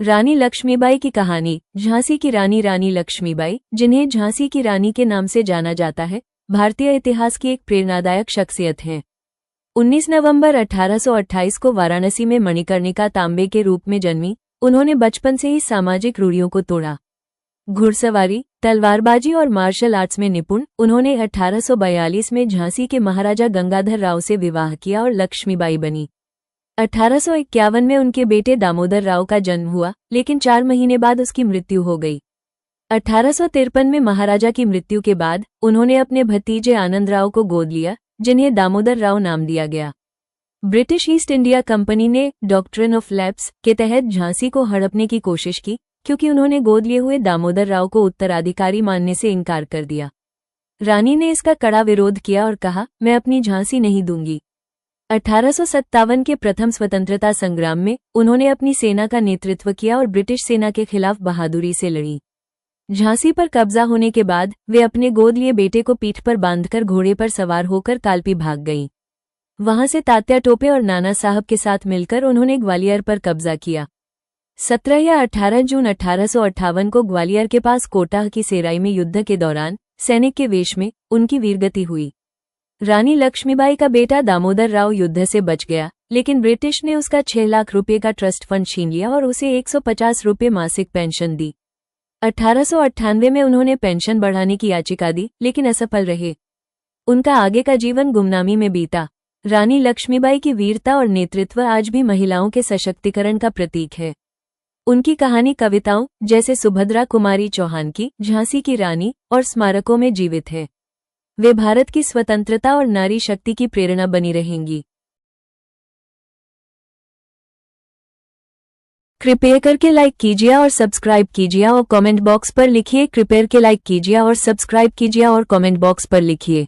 रानी लक्ष्मीबाई की कहानी। झांसी की रानी रानी लक्ष्मीबाई, जिन्हें झांसी की रानी के नाम से जाना जाता है, भारतीय इतिहास की एक प्रेरणादायक शख्सियत हैं। 19 नवंबर 1828 को वाराणसी में मणिकर्णिका तांबे के रूप में जन्मी। उन्होंने बचपन से ही सामाजिक रूढ़ियों को तोड़ा। घुड़सवारी, तलवारबाजी और मार्शल आर्ट्स में निपुण, उन्होंने 1842 में झांसी के महाराजा गंगाधर राव से विवाह किया और लक्ष्मीबाई बनी। 1851 में उनके बेटे दामोदर राव का जन्म हुआ, लेकिन 4 महीने बाद उसकी मृत्यु हो गई। 1853 में महाराजा की मृत्यु के बाद उन्होंने अपने भतीजे आनंद राव को गोद लिया, जिन्हें दामोदर राव नाम दिया गया। ब्रिटिश ईस्ट इंडिया कंपनी ने डॉक्ट्रिन ऑफ लैप्स के तहत झांसी को हड़पने की कोशिश की, क्योंकि उन्होंने गोद लिए हुए दामोदर राव को उत्तराधिकारी मानने से इनकार कर दिया। रानी ने इसका कड़ा विरोध किया और कहा, मैं अपनी झांसी नहीं दूंगी। 1857 के प्रथम स्वतंत्रता संग्राम में उन्होंने अपनी सेना का नेतृत्व किया और ब्रिटिश सेना के खिलाफ बहादुरी से लड़ी। झांसी पर कब्जा होने के बाद वे अपने गोद लिए बेटे को पीठ पर बांधकर घोड़े पर सवार होकर कालपी भाग गईं। वहां से तात्या टोपे और नाना साहब के साथ मिलकर उन्होंने ग्वालियर पर कब्जा किया। 17 या 18 जून 1858 को ग्वालियर के पास कोटाह की सेराई में युद्ध के दौरान सैनिक के वेश में उनकी वीरगति हुई। रानी लक्ष्मीबाई का बेटा दामोदर राव युद्ध से बच गया, लेकिन ब्रिटिश ने उसका 6 लाख रुपये का ट्रस्ट फंड छीन लिया और उसे 150 रुपये मासिक पेंशन दी। 1898 में उन्होंने पेंशन बढ़ाने की याचिका दी, लेकिन असफल रहे। उनका आगे का जीवन गुमनामी में बीता। रानी लक्ष्मीबाई की वीरता और नेतृत्व आज भी महिलाओं के सशक्तिकरण का प्रतीक है। उनकी कहानी कविताओं जैसे सुभद्रा कुमारी चौहान की झांसी की रानी और स्मारकों में जीवित है। वे भारत की स्वतंत्रता और नारी शक्ति की प्रेरणा बनी रहेंगी। कृपया करके लाइक कीजिए और सब्सक्राइब कीजिए और कमेंट बॉक्स पर लिखिए। कृपया करके लाइक कीजिए और सब्सक्राइब कीजिए और कमेंट बॉक्स पर लिखिए।